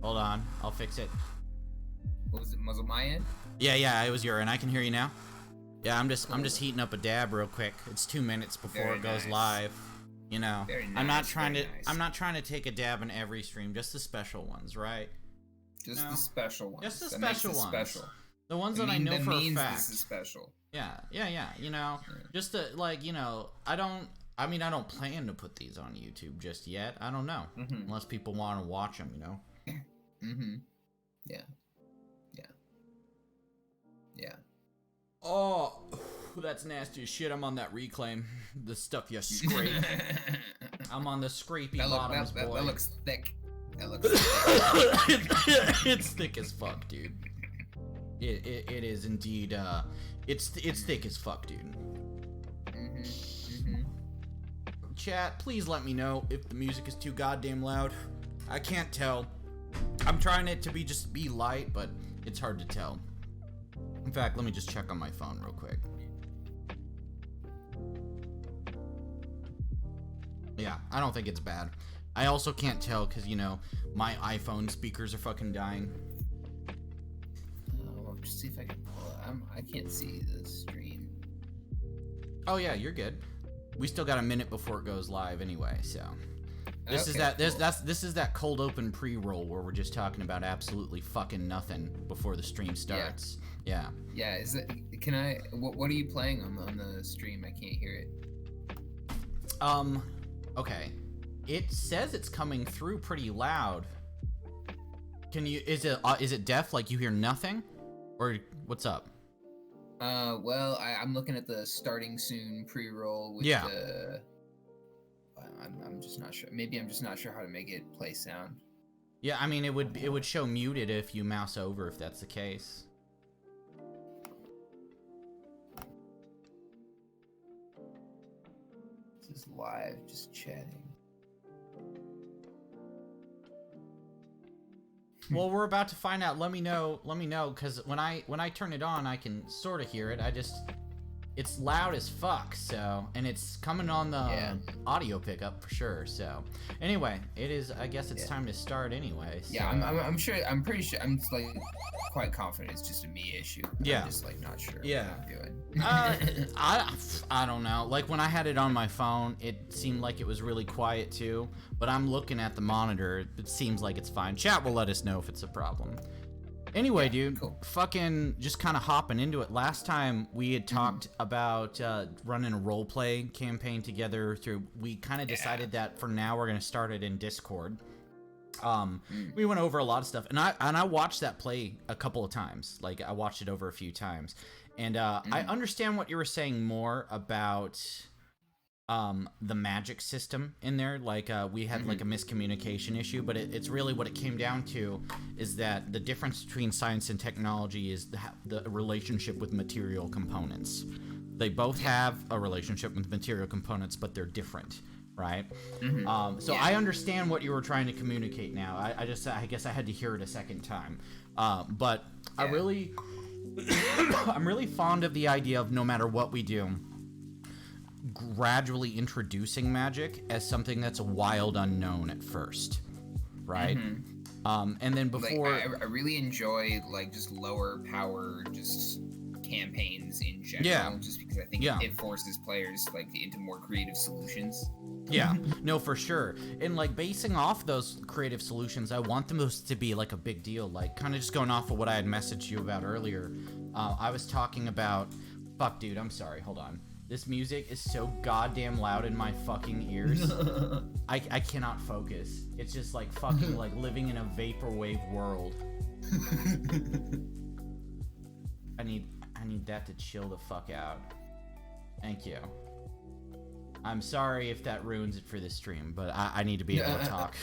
Hold on, I'll fix it. What was it? Was it my end? Yeah, it was your end. I can hear you now. Yeah, I'm just heating up a dab real quick. It's 2 minutes before Very it goes nice. live. You know, Very I'm not nice, trying to very nice. I'm not trying to take a dab in every stream, just the special ones, right? Just No. the special ones. Just the That makes special it ones. Special. The ones that I know for a means fact. This is special. Yeah. You know, just to, like, you know, I don't plan to put these on YouTube just yet. I don't know, unless people want to watch them, you know. Yeah. Oh, that's nasty as shit. I'm on that reclaim. The stuff you scrape. I'm on the scrapey bottoms, boy. That looks thick. That looks thick. It's thick as fuck, dude. It is indeed. It's thick as fuck, dude. Chat, please let me know if the music is too goddamn loud. I can't tell. I'm trying it to be light, but it's hard to tell. In fact, let me just check on my phone real quick. Yeah, I don't think it's bad. I also can't tell because, you know, my iPhone speakers are fucking dying. I'll just see if I can pull it. I can't see the stream. Oh yeah, you're good. We still got a minute before it goes live anyway, so. This is that cold open pre-roll where we're just talking about absolutely fucking nothing before the stream starts. Yeah. Yeah, is it, can I, what are you playing on the stream? I can't hear it. Okay. It says it's coming through pretty loud. Can you, is it deaf, like you hear nothing? Or what's up? Well, I'm looking at the starting soon pre-roll with the, I'm just not sure. Maybe I'm just not sure how to make it play sound. Yeah, I mean, it would show muted if you mouse over, if that's the case. This is live, just chatting. Well, we're about to find out. Let me know, because when I turn it on, I can sort of hear it. It's loud as fuck, so, and it's coming on the audio pickup for sure, so. Anyway, it is, I guess it's time to start anyway, so. Yeah, I'm pretty sure, I'm like, quite confident it's just a me issue. Yeah. I'm just like not sure Yeah. what I'm doing. I don't know. Like when I had it on my phone, it seemed like it was really quiet too, but I'm looking at the monitor, it seems like it's fine. Chat will let us know if it's a problem. Anyway, dude, cool. Fucking just kind of hopping into it. Last time we had talked about running a roleplay campaign together we kind of decided that for now we're going to start it in Discord. We went over a lot of stuff, and I watched that play a couple of times. Like, I watched it over a few times. And I understand what you were saying more about the magic system in there. Like, we had like a miscommunication issue, but it's really what it came down to is that the difference between science and technology is the relationship with material components. They both have a relationship with material components, but they're different, right? I understand what you were trying to communicate now. I guess I had to hear it a second time. But I'm really fond of the idea of no matter what we do, gradually introducing magic as something that's a wild unknown at first, right? And then before, like, I really enjoy like just lower power just campaigns in general, just because I think it forces players like into more creative solutions. No, for sure. And like basing off those creative solutions, I want them to be like a big deal. Like kind of just going off of what I had messaged you about earlier. I was talking about, fuck, dude, I'm sorry. Hold on. This music is so goddamn loud in my fucking ears. I cannot focus. It's just like fucking like living in a vaporwave world. I need that to chill the fuck out. Thank you. I'm sorry if that ruins it for the stream, but I need to be able to talk.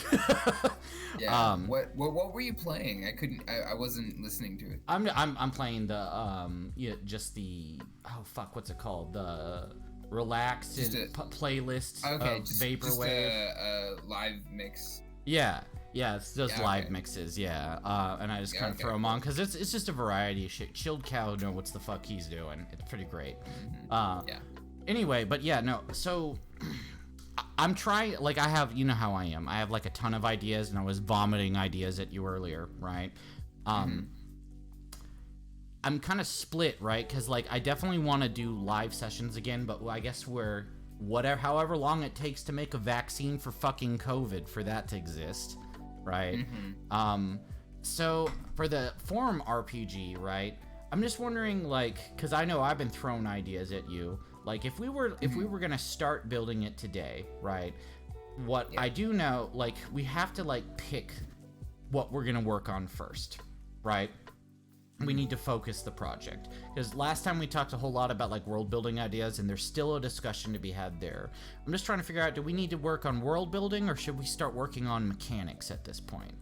What were you playing? I wasn't listening to it. I'm playing the just the what's it called? The relaxed playlist of vaporwave. Just a live mix. Yeah, it's those live mixes. And I just kind of throw them on because it's just a variety of shit. Chilled Cow know what's the fuck he's doing. It's pretty great. Anyway, but so I'm trying, like, I have, you know how I am. I have like a ton of ideas, and I was vomiting ideas at you earlier, right? I'm kind of split, right? Because like I definitely want to do live sessions again, but I guess however long it takes to make a vaccine for fucking COVID for that to exist, right? So for the forum RPG, right? I'm just wondering, like, because I know I've been throwing ideas at you. Like, if we were gonna start building it today, right? What I do know, like, we have to like pick what we're gonna work on first, right? We need to focus the project, because last time we talked a whole lot about like world building ideas, and there's still a discussion to be had there. I'm just trying to figure out, do we need to work on world building, or should we start working on mechanics at this point?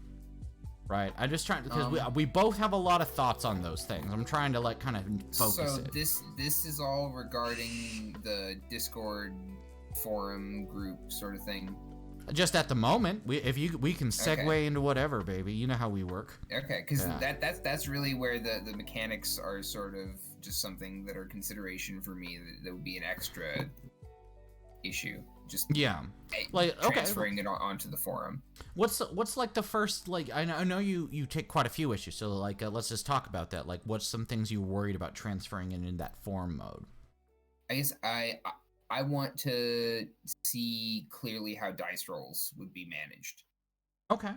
Right, I'm just trying, because we both have a lot of thoughts on those things. I'm trying to like kind of focus it. So this is all regarding the Discord forum group sort of thing. Just at the moment, we can segue into whatever, baby. You know how we work. Okay, because that's really where the mechanics are sort of just something that are consideration for me. That would be an extra issue. Just like transferring it onto the forum. What's like the first, like, I know you take quite a few issues, so like let's just talk about that. Like, what's some things you worried about transferring in that forum mode? I guess I want to see clearly how dice rolls would be managed. Okay.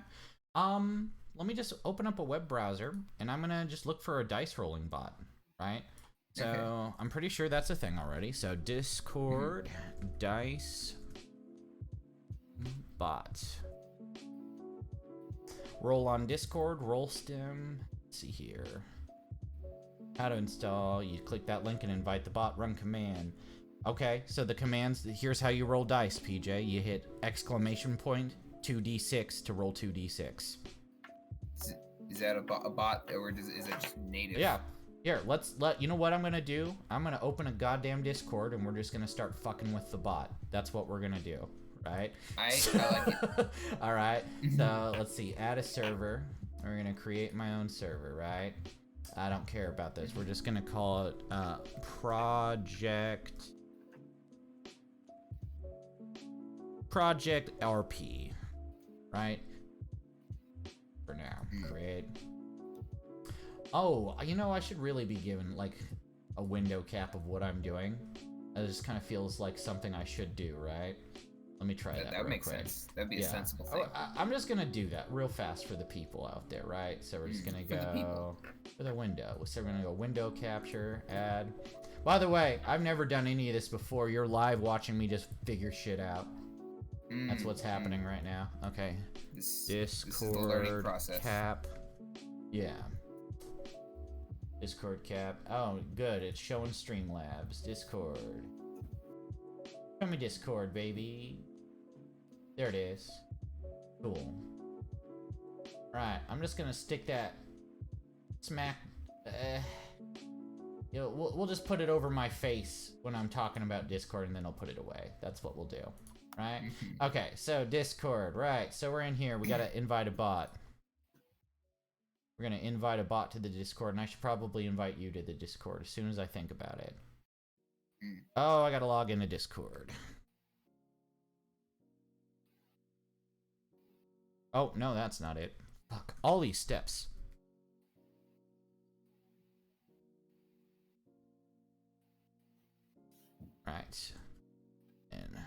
Let me just open up a web browser, and I'm gonna just look for a dice rolling bot, right? So I'm pretty sure that's a thing already. So Discord dice bot. Roll on Discord, roll stem. Let's see here. How to install. You click that link and invite the bot, run command. Okay, so the commands, here's how you roll dice, PJ. You hit exclamation point 2d6 to roll 2d6. Is that a bot, or is it just native? Yeah. Here, you know what I'm gonna do? I'm gonna open a goddamn Discord, and we're just gonna start fucking with the bot. That's what we're gonna do, right? I like it. All right, so let's see, add a server. We're gonna create my own server, right? I don't care about this. We're just gonna call it Project RP, right? For now, create. Oh, you know, I should really be given like a window cap of what I'm doing. It just kind of feels like something I should do, right? Let me try that. That would make sense. That'd be a sensible thing. I'm just gonna do that real fast for the people out there, right? So we're just gonna go for the window. So we're gonna go window capture, add. By the way, I've never done any of this before. You're live watching me just figure shit out. That's what's happening right now. Okay. Discord this is the learning process. Cap. Yeah. Discord cap. Oh, good. It's showing Streamlabs. Discord. Show me Discord, baby. There it is. Cool. Right. I'm just gonna stick that smack. You know, we'll just put it over my face when I'm talking about Discord, and then I'll put it away. That's what we'll do. Right? Okay. So Discord. Right. So we're in here. We gotta invite a bot. We're going to invite a bot to the Discord, and I should probably invite you to the Discord as soon as I think about it. Oh, I got to log into Discord. Oh, no, that's not it. Fuck. All these steps. Right. And...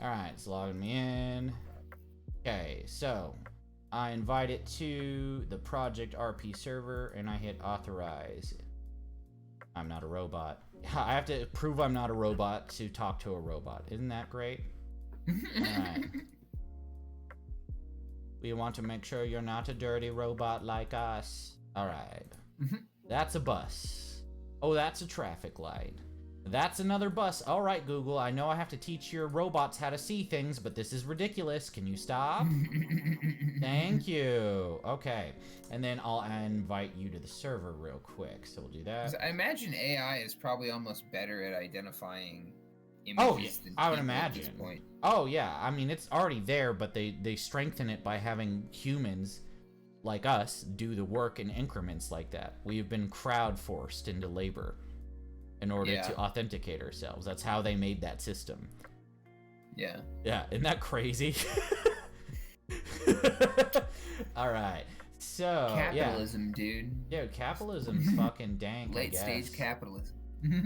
Alright, it's logging me in. Okay, so I invite it to the Project RP server, and I hit authorize. I'm not a robot. I have to prove I'm not a robot to talk to a robot. Isn't that great? Alright. We want to make sure you're not a dirty robot like us. Alright. That's a bus. Oh, that's a traffic light. That's another bus. All right, Google, I know I have to teach your robots how to see things, but this is ridiculous. Can you stop? Thank you. Okay. And then I'll invite you to the server real quick. So we'll do that. I imagine AI is probably almost better at identifying images. Oh, yeah, I would imagine. At this point. Oh, yeah. I mean, it's already there, but they strengthen it by having humans like us do the work in increments like that. We've been crowd forced into labor. in order to authenticate ourselves. That's how they made that system. Yeah. Yeah, isn't that crazy? All right. So, capitalism, dude. Dude, capitalism's fucking dank, Late stage capitalism.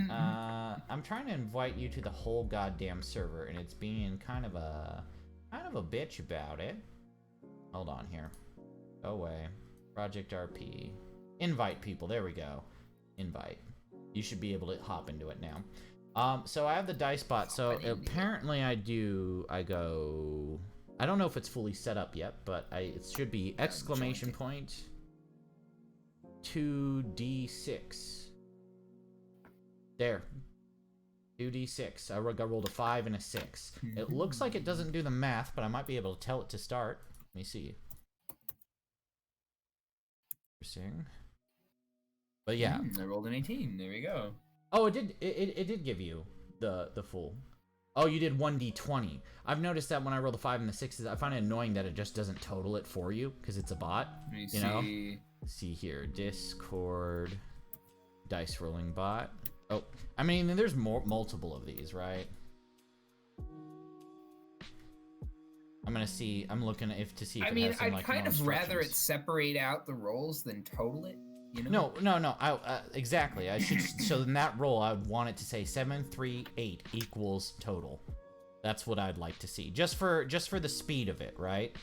I'm trying to invite you to the whole goddamn server, and it's being kind of a bitch about it. Hold on here. Go away. Project RP. Invite people. There we go. Invite. You should be able to hop into it now. So I have the dice bot. So apparently I go. I don't know if it's fully set up yet, but it should be exclamation point 2d6. There. 2d6. I rolled a 5 and a 6. It looks like it doesn't do the math, but I might be able to tell it to start. Let me see. Interesting. But yeah. I rolled an 18. There we go. Oh, it did give you the full. Oh, you did 1d20. I've noticed that when I roll the 5 and the 6s, I find it annoying that it just doesn't total it for you because it's a bot. Let me see. See here, Discord, dice rolling bot. Oh, I mean, there's multiple of these, right? I'm looking to see if it has some, I'd kind of rather it separate out the rolls than total it. You know? No. Exactly. I should. So in that roll, I would want it to say 7, 3, 8 equals total. That's what I'd like to see, just for the speed of it, right?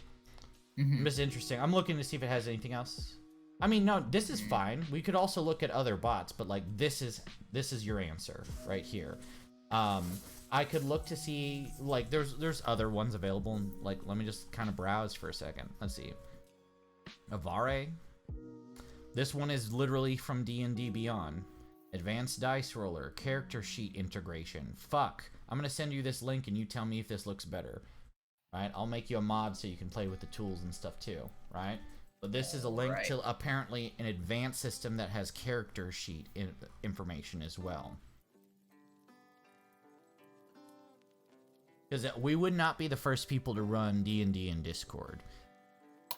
It's interesting. I'm looking to see if it has anything else. I mean, no, this is fine. We could also look at other bots, but like this is your answer right here. I could look to see like there's other ones available. Like let me just kind of browse for a second. Let's see. Avare. This one is literally from D&D Beyond. Advanced Dice Roller, Character Sheet Integration. Fuck. I'm going to send you this link and you tell me if this looks better. Right? I'll make you a mod so you can play with the tools and stuff too. Right? But this is a link to apparently an advanced system that has character sheet information as well. Because we would not be the first people to run D&D in Discord.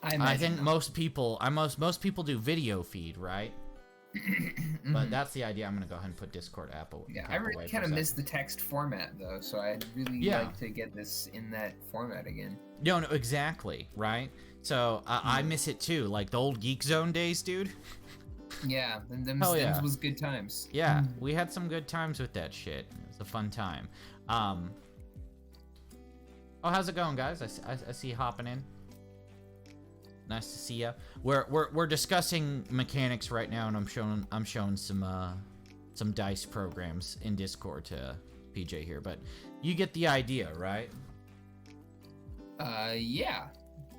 I think most people do video feed, right? But that's the idea. I'm gonna go ahead and put Discord app away. Yeah, I really kind of miss the text format though, so I'd really like to get this in that format again. No, exactly, right? So I miss it too, like the old Geek Zone days, dude. Yeah, them was good times. Yeah, we had some good times with that shit. It was a fun time. Oh, how's it going, guys? I see you hopping in. Nice to see ya. We're discussing mechanics right now, and I'm showing some dice programs in Discord to PJ here, but you get the idea, right? Yeah.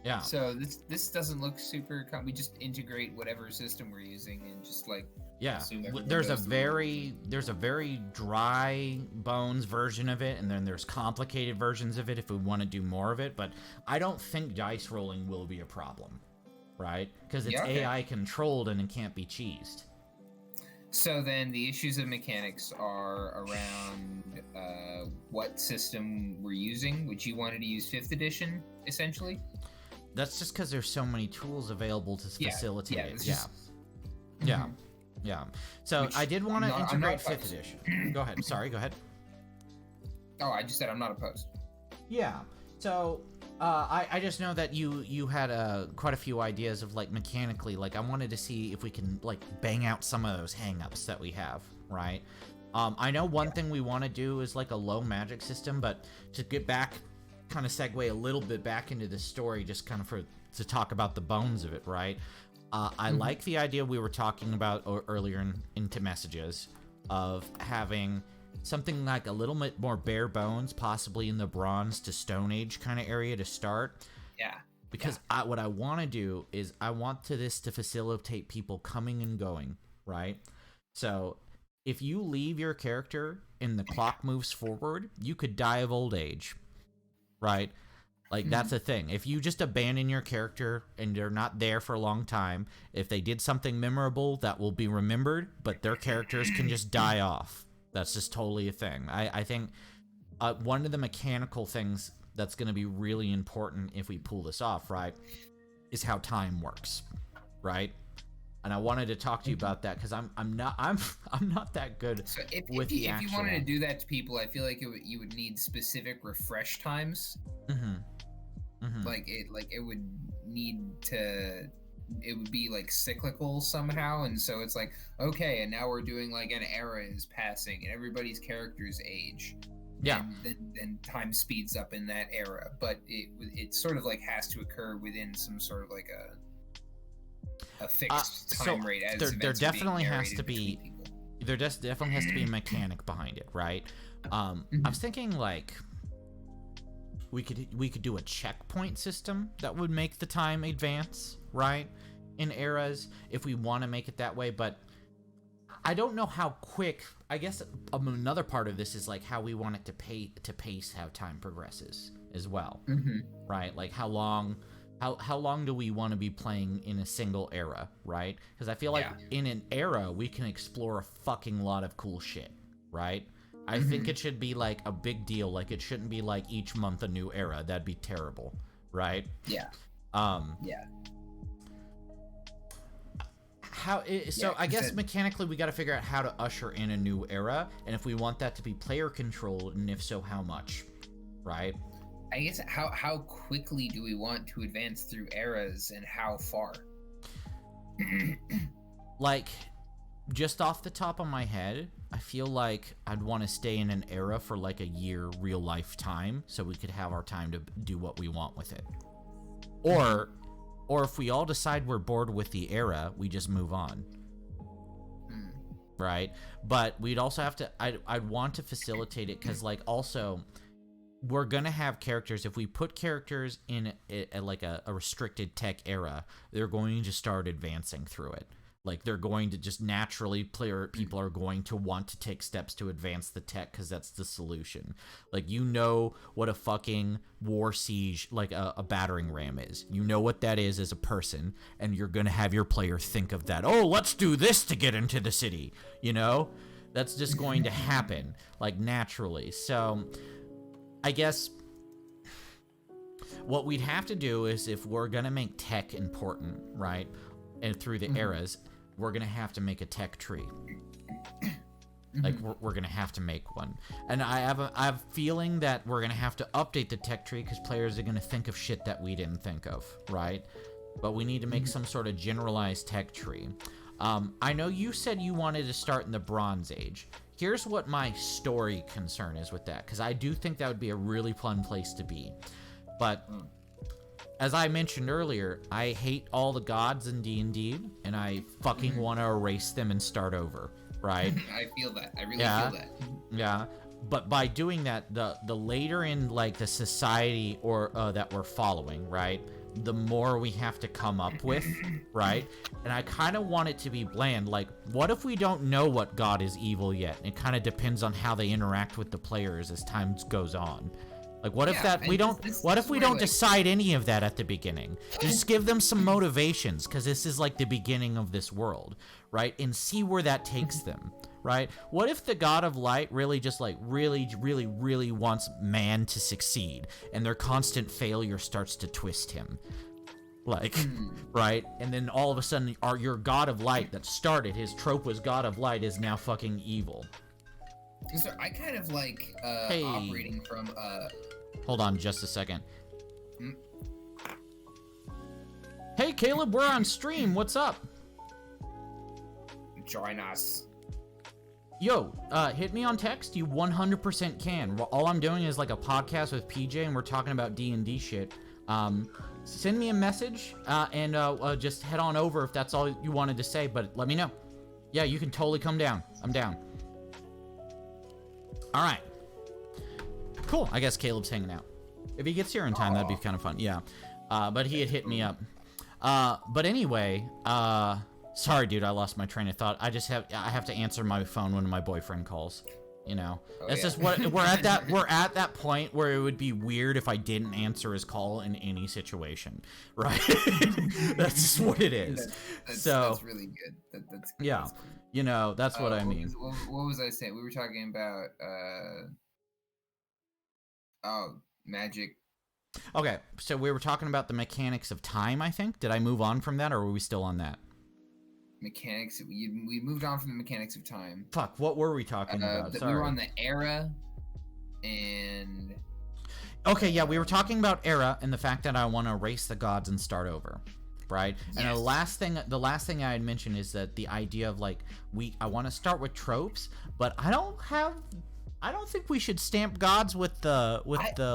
Yeah. So this doesn't look super. We just integrate whatever system we're using and just like. Yeah. There's a very dry bones version of it, and then there's complicated versions of it if we want to do more of it. But I don't think dice rolling will be a problem, right? Because it's AI controlled and it can't be cheesed. So then the issues of mechanics are around what system we're using. Would you want to use 5th edition essentially? That's just because there's so many tools available to facilitate it. Yeah. Yeah. So I did want to integrate 5th edition. Go ahead. Sorry, go ahead. Oh, I just said I'm not opposed. Yeah. So I just know that you had quite a few ideas of like mechanically, like I wanted to see if we can like bang out some of those hang-ups that we have, right? I know one thing we want to do is like a low magic system, but to get back, kind of segue a little bit back into the story, just kind of to talk about the bones of it, right? I like the idea we were talking about earlier into messages of having something like a little bit more bare bones, possibly in the Bronze to Stone Age kind of area to start. Yeah. Because what I want to do is I want this to facilitate people coming and going, right? So if you leave your character and the clock moves forward, you could die of old age, right? Like, that's a thing. If you just abandon your character and they're not there for a long time, if they did something memorable, that will be remembered, but their characters can just die off. That's just totally a thing. I think one of the mechanical things that's going to be really important if we pull this off, right, is how time works, right? and I wanted to talk to you about that because I'm not that good So with the actual. If you wanted to do that to people, I feel like you would need specific refresh times. Like it would need to. It would be like cyclical somehow, and so it's like, okay, and now we're doing like an era is passing and everybody's characters age. Yeah. And then time speeds up in that era, but it sort of like has to occur within some sort of like a fixed time rate. As there definitely has to be. There just definitely has to be a mechanic behind it, right? I was thinking like we could do a checkpoint system that would make the time advance, right? In eras, if we want to make it that way, but I don't know how quick. I guess another part of this is like how we want it to pace how time progresses as well, right? Like how long do we want to be playing in a single era, right? Because I feel like in an era we can explore a fucking lot of cool shit, right? I think it should be like a big deal. Like it shouldn't be like each month a new era. That'd be terrible, right? Yeah. Yeah. I guess mechanically we got to figure out how to usher in a new era, and if we want that to be player controlled, and if so, how much, right? I guess how quickly do we want to advance through eras, and how far? Like, just off the top of my head, I feel like I'd want to stay in an era for like a year real life time, so we could have our time to do what we want with it. Or if we all decide we're bored with the era, we just move on. Right? But we'd also have to... I'd want to facilitate it, because, like, also, we're gonna have characters. If we put characters in like a restricted tech era, they're going to start advancing through it. Like, they're going to just naturally, people are going to want to take steps to advance the tech, because that's the solution. Like, you know what a fucking war siege, like a battering ram is. You know what that is as a person, and you're going to have your player think of that. Oh, let's do this to get into the city, you know? That's just going to happen, like, naturally. So, I guess what we'd have to do is, if we're going to make tech important, right, and through the eras, we're going to have to make a tech tree. Like, we're going to have to make one. And I have a feeling that we're going to have to update the tech tree, because players are going to think of shit that we didn't think of, right? But we need to make some sort of generalized tech tree. I know you said you wanted to start in the Bronze Age. Here's what my story concern is with that, because I do think that would be a really fun place to be. But... as I mentioned earlier, I hate all the gods in D&D, and I fucking want to erase them and start over, right? I feel that. I really feel that. Yeah. But by doing that, the later in, like, the society or that we're following, right, the more we have to come up with, right? And I kind of want it to be bland. Like, what if we don't know what god is evil yet? It kind of depends on how they interact with the players as time goes on. Like, what if that we don't? What if we don't decide any of that at the beginning? Just give them some motivations, because this is like the beginning of this world, right? And see where that takes them, right? What if the God of Light really just like really wants man to succeed, and their constant failure starts to twist him, like, right? And then all of a sudden, your God of Light that started his trope was God of Light is now fucking evil. So I kind of like operating from Hold on just a second. Hey Caleb, we're on stream. What's up? Join us. Yo, hit me on text. You 100% can. All I'm doing is like a podcast with PJ, and we're talking about D&D shit. Send me a message, and just head on over if that's all you wanted to say, but let me know. Yeah, you can totally come down. I'm down. All right. Cool. I guess Caleb's hanging out. If he gets here in time, that'd be kind of fun. Yeah. But he had hit me up. But anyway, sorry, dude, I lost my train of thought. I have to answer my phone when my boyfriend calls. You know, that's just what we're at that point where it would be weird if I didn't answer his call in any situation, right? That's just what it is. That's really good. That's yeah, that's cool. You know, that's what I mean. What was I saying? We were talking about magic. Okay, so we were talking about the mechanics of time, I think. Did I move on from that, or were we still on that? Mechanics. We moved on from the mechanics of time. Fuck, what were we talking about? Sorry. We were on the era, and okay, yeah, we were talking about era and the fact that I want to erase the gods and start over, right? Yes. And the last thing I had mentioned is that the idea of like I want to start with tropes, but I don't think we should stamp gods with the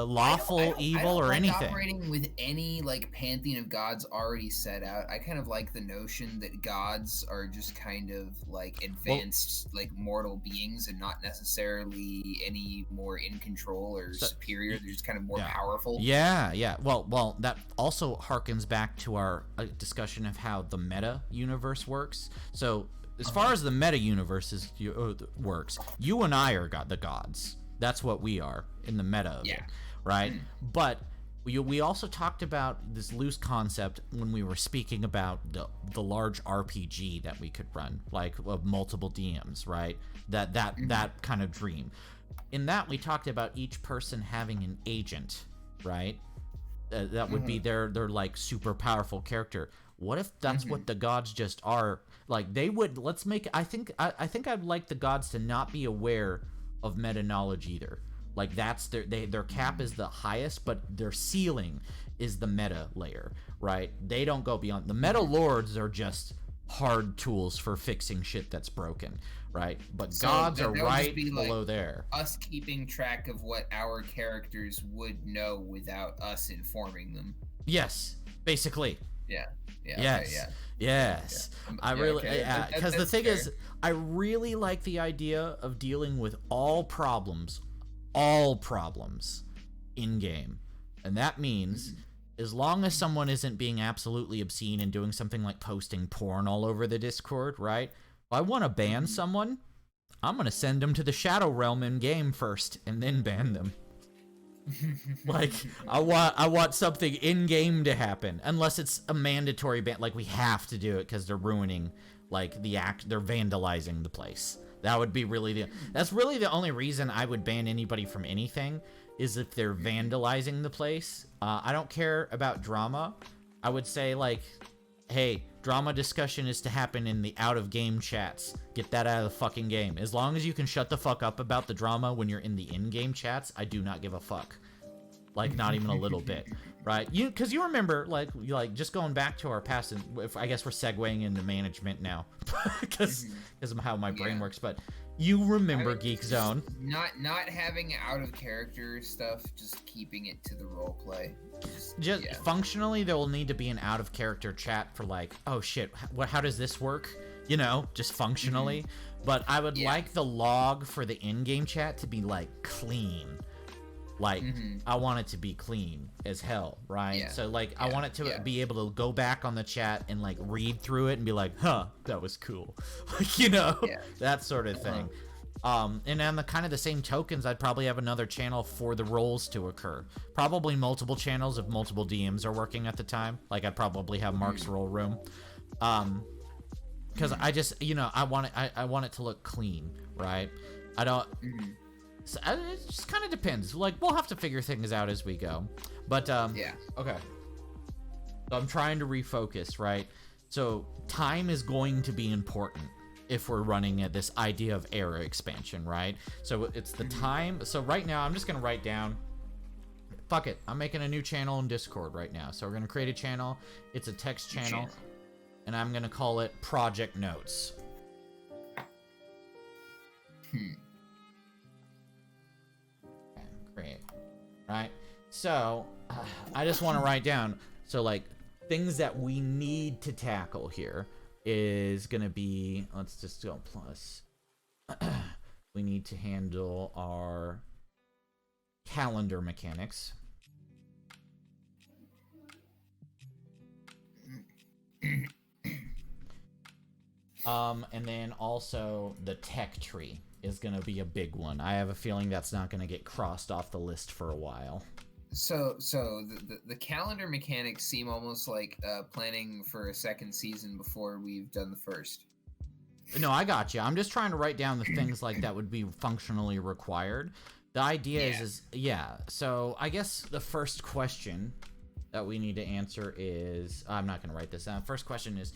lawful evil or anything. Operating with any like pantheon of gods already set out. I kind of like the notion that gods are just kind of like advanced, like mortal beings, and not necessarily any more in control or superior. They're just kind of more powerful. Yeah. Well, that also harkens back to our discussion of how the meta universe works. So, as far as the meta universe works, you and I are the gods. That's what we are in the meta of it, right? But we also talked about this loose concept when we were speaking about the large RPG that we could run, like of multiple DMs, right? That kind of dream. In that, we talked about each person having an agent, right? That would be their like super powerful character. What if that's what the gods just are? Like they would. Let's make. I think I'd like the gods to not be aware of meta knowledge either. Like that's their cap is the highest, but their ceiling is the meta layer, right? They don't go beyond. The meta lords are just hard tools for fixing shit that's broken, right? But so gods are right below like there. Us keeping track of what our characters would know without us informing them. Yes, basically. Yeah. Yes. Okay, yeah. Yes. Yeah. I really, because the thing is, I really like the idea of dealing with all problems in game. And that means as long as someone isn't being absolutely obscene and doing something like posting porn all over the Discord, right? If I want to ban someone, I'm going to send them to the Shadow Realm in game first and then ban them. Like I want something in game to happen, unless it's a mandatory ban. Like we have to do it because they're ruining like they're vandalizing the place. That would be that's really the only reason I would ban anybody from anything, is if they're vandalizing the place. I don't care about drama. I would say like, hey, drama discussion is to happen in the out of game chats. Get that out of the fucking game. As long as you can shut the fuck up about the drama when you're in the in-game chats, I do not give a fuck. Like not even a little bit, right? Because you remember, like just going back to our past, and I guess we're segueing into management now, because of how my brain works. But you remember Geek Zone? Not having out of character stuff, just keeping it to the role play. Just functionally, there will need to be an out of character chat for like, oh shit, how does this work? You know, just functionally. But I would like the log for the in-game chat to be like clean. Like I want it to be clean as hell, right? So like I want it to be able to go back on the chat and like read through it and be like, huh, that was cool. Like, you know, that sort of thing. And on the kind of the same tokens, I'd probably have another channel for the roles to occur. Probably multiple channels if multiple DMs are working at the time. Like I'd probably have Mark's role room. Because I just, you know, I want it to look clean, right? I don't. So it just kind of depends. Like we'll have to figure things out as we go. But okay. So I'm trying to refocus, right? So time is going to be important if we're running at this idea of era expansion, right? So it's the time. So right now I'm just gonna write down. Fuck it. I'm making a new channel in Discord right now. So we're gonna create a channel. It's a text channel, and I'm gonna call it Project Notes. Great. Right? So, I just want to write down, so like, things that we need to tackle here is going to be, let's just go plus. We need to handle our calendar mechanics. And then also the tech tree is going to be a big one. I have a feeling that's not going to get crossed off the list for a while. So the calendar mechanics seem almost like planning for a second season before we've done the first. No, I got you. I'm just trying to write down the things like that would be functionally required. The idea is so I guess the first question that we need to answer is, I'm not going to write this down. First question is,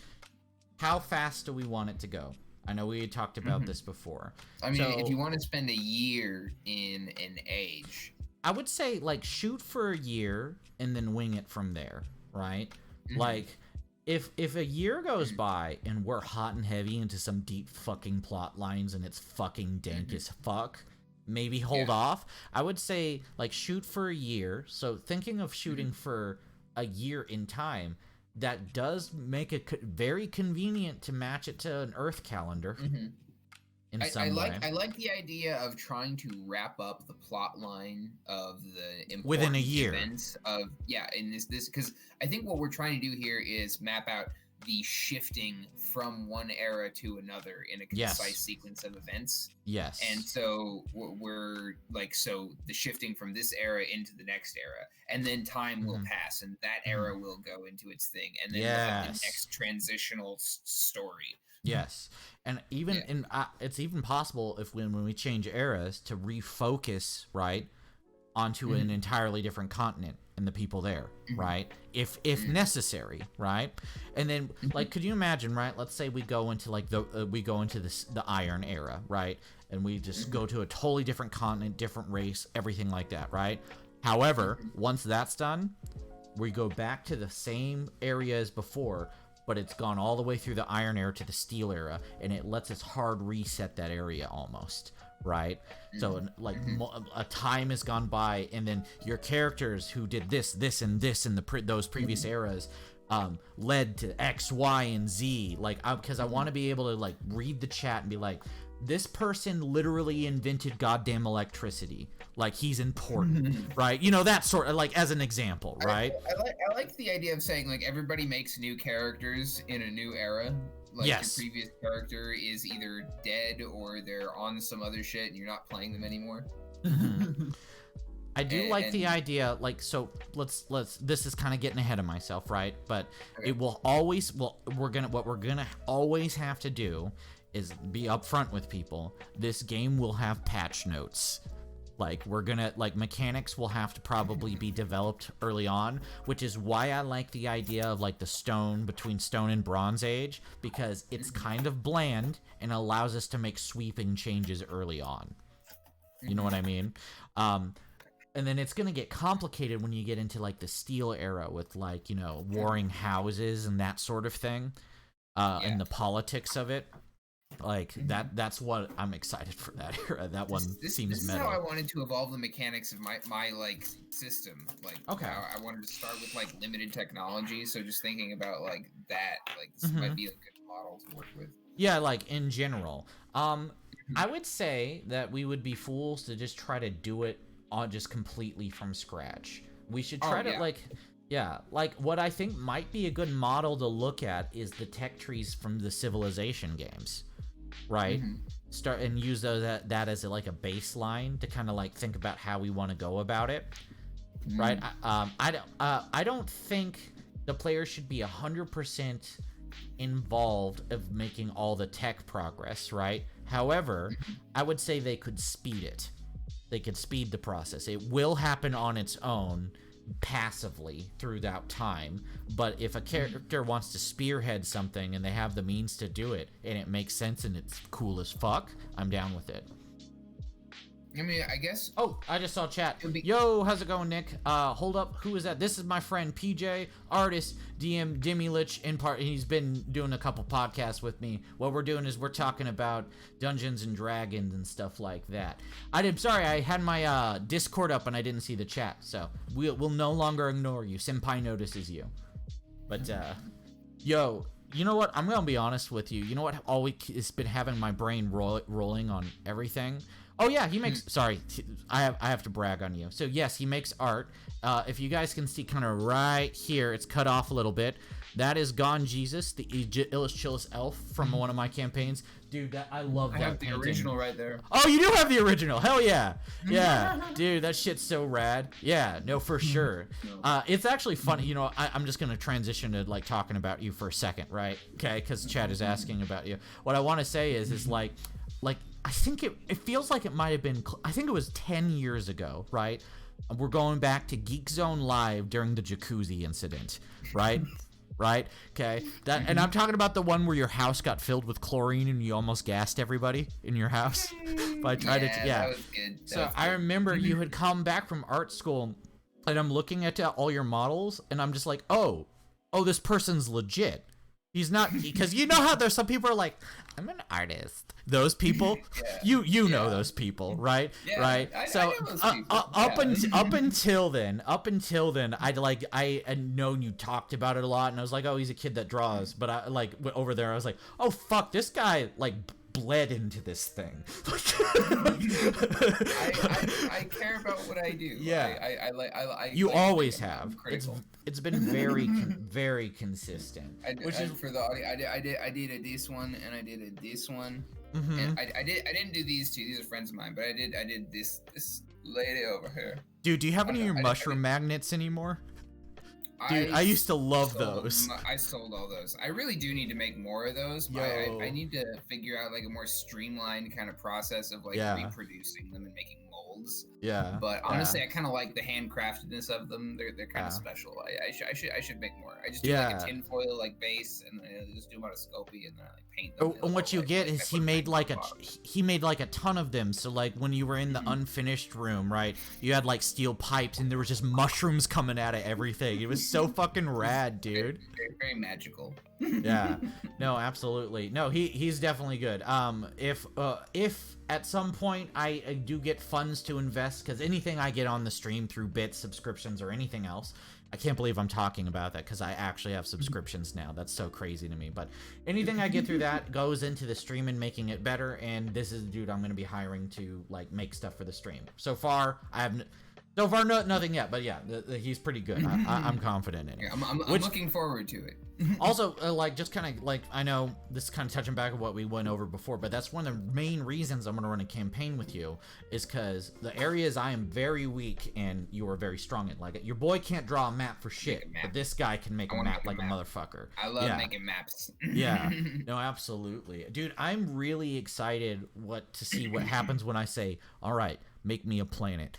how fast do we want it to go? I know we had talked about this before. I mean, if you want to spend a year in an age, I would say like shoot for a year and then wing it from there, right? Like if a year goes by and we're hot and heavy into some deep fucking plot lines and it's fucking dank as fuck, maybe hold off. I would say like shoot for a year. So thinking of shooting for a year in time, that does make it very convenient to match it to an Earth calendar. I like the idea of trying to wrap up the plot line of the important within a year events of in this because I think what we're trying to do here is map out the shifting from one era to another in a concise sequence of events. Yes. And so we're like, so the shifting from this era into the next era, and then time will pass and that era will go into its thing, and then we'll have the next transitional story. Yes. And even it's even possible if when we change eras to refocus, right, onto an entirely different continent and the people there, right? If necessary, right? And then like, could you imagine, right? Let's say we go into like the Iron Era, right? And we just go to a totally different continent, different race, everything like that, right? However, once that's done, we go back to the same area as before, but it's gone all the way through the Iron Era to the Steel Era, and it lets us hard reset that area almost, right? So like a time has gone by, and then your characters who did this, and this in those previous eras led to X, Y, and Z. Like, because I want to be able to like read the chat and be like, this person literally invented goddamn electricity. Like, he's important, right? You know, that sort of, like, as an example, right? I like the idea of saying, like, everybody makes new characters in a new era. Like, your previous character is either dead or they're on some other shit and you're not playing them anymore. I do like the idea, like, so let's this is kind of getting ahead of myself, right? But it will always, what we're gonna always have to do is be upfront with people. This game will have patch notes. Like, we're gonna, like, mechanics will have to probably be developed early on, which is why I like the idea of, like, the stone, between Stone and Bronze Age, because it's kind of bland and allows us to make sweeping changes early on. You know what I mean? And then it's gonna get complicated when you get into, like, the Steel Era with, like, you know, warring houses and that sort of thing, and the politics of it. Like, that's what I'm excited for that era. That one seems this metal. Is how I wanted to evolve the mechanics of my like system. Like, I wanted to start with like limited technology. So just thinking about like that, like this might be a good model to work with. Yeah, like in general. I would say that we would be fools to just try to do it on just completely from scratch. We should try to like what I think might be a good model to look at is the tech trees from the Civilization games. Right, start and use those that as like a baseline to kind of like think about how we want to go about it. Right, I don't think the player should be 100% involved of making all the tech progress. Right, however, I would say they could speed it. They could speed the process. It will happen on its own, passively throughout time, but if a character wants to spearhead something and they have the means to do it and it makes sense and it's cool as fuck, I'm down with it. I mean, I guess. Oh, I just saw chat. Yo, how's it going, Nick? Hold up. Who is that? This is my friend PJ, artist, DM, Dimmy in part. He's been doing a couple podcasts with me. What we're doing is we're talking about Dungeons and Dragons and stuff like that. I'm sorry, I had my Discord up and I didn't see the chat, so we'll no longer ignore you. Senpai notices you. But, yo, you know what? I'm gonna be honest with you. You know what? It's been having my brain rolling on everything. Oh yeah, he makes. Sorry, I have to brag on you. So yes, he makes art. If you guys can see, kind of right here, it's cut off a little bit. That is Gone Jesus, the Illustratus elf from one of my campaigns. Dude, I love that. I have the original right there. Oh, you do have the original? Hell yeah, yeah, dude, that shit's so rad. Yeah, no, for sure. It's actually funny. You know, I'm just gonna transition to like talking about you for a second, right? Okay, because Chad is asking about you. What I want to say is like. I think it feels like it might have been, I think it was 10 years ago, right? We're going back to Geek Zone Live during the jacuzzi incident, right? right? Okay, and I'm talking about the one where your house got filled with chlorine and you almost gassed everybody in your house by trying to. Yeah, that was good. So I remember you had come back from art school, and I'm looking at all your models, and I'm just like, oh, this person's legit. He's not, because you know how there's some people are like, I'm an artist. Those people, you know those people, right? Yeah, right. I So know those people. up until then, I'd known you talked about it a lot, and I was like, oh, he's a kid that draws. But I like over there, I was like, oh fuck, this guy like bled into this thing. I care about what I do. Yeah, I you like, always I'm have. critical. It's been very very consistent. Which is for the audio. I did a this one and I did a this one. Mm-hmm. And I didn't do these two. These are friends of mine, but I did this lady over here. Dude, do you have any of your mushroom magnets anymore? Dude, I used to love those. I sold all those. I really do need to make more of those. But I need to figure out like a more streamlined kind of process of like reproducing them and making molds. Yeah. But honestly, I kind of like the handcraftedness of them. They're kind of special. I should make more. I just do like a tinfoil like base and I just do them out of Sculpey and then I like paint them. And what you get is he made like a ton of them. So like when you were in the unfinished room, right? You had like steel pipes and there was just mushrooms coming out of everything. It was so fucking rad, dude. Very magical. Yeah. No, absolutely. No, he's definitely good. If at some point I do get funds to invest, because anything I get on the stream through bits, subscriptions, or anything else, I can't believe I'm talking about that because I actually have subscriptions now. That's so crazy to me. But anything I get through that goes into the stream and making it better. And this is the dude I'm going to be hiring to like make stuff for the stream. So far, nothing yet, but yeah, he's pretty good. I'm confident in it. Yeah, I'm looking forward to it. Also, like, just kind of, like, I know this is kind of touching back on what we went over before, but that's one of the main reasons I'm going to run a campaign with you, is because the areas I am very weak and you are very strong in. Like, your boy can't draw a map for shit, but this guy can make a map like a motherfucker. I love making maps. Yeah. No, absolutely. Dude, I'm really excited to see what happens when I say, all right, make me a planet.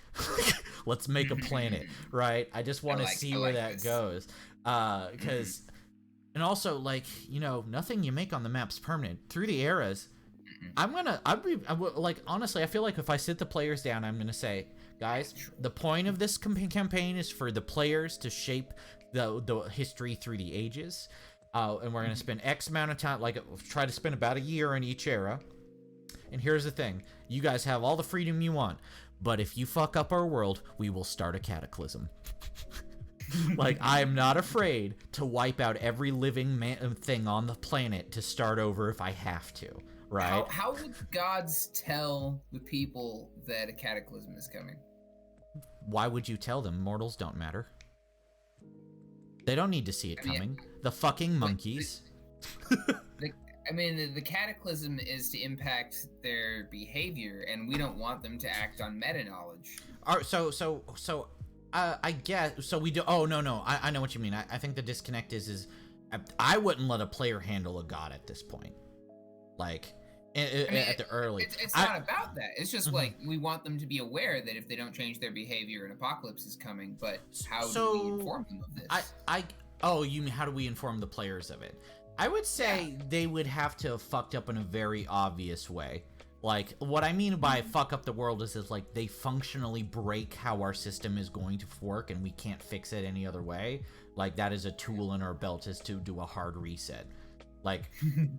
Let's make a planet, right? I just want to see where that goes. Because... And also, like, you know, nothing you make on the map's permanent. Through the eras, honestly, I feel like if I sit the players down, I'm going to say, guys, the point of this campaign is for the players to shape the history through the ages. And we're going to spend X amount of time, like, try to spend about a year in each era. And here's the thing. You guys have all the freedom you want. But if you fuck up our world, we will start a cataclysm. Like, I am not afraid to wipe out every living thing on the planet to start over if I have to, right? How would gods tell the people that a cataclysm is coming? Why would you tell them? Mortals don't matter. They don't need to see it coming. The fucking monkeys. The cataclysm is to impact their behavior, and we don't want them to act on meta-knowledge. So I guess, so we do, oh, no, I know what you mean. I think the disconnect is I wouldn't let a player handle a god at this point. Like, at the early. It's not about that. It's just like, we want them to be aware that if they don't change their behavior, an apocalypse is coming, but how do we inform them of this? Oh, you mean, how do we inform the players of it? I would say they would have to have fucked up in a very obvious way. Like, what I mean by fuck up the world is like they functionally break how our system is going to work and we can't fix it any other way. Like, that is a tool in our belt, is to do a hard reset. Like,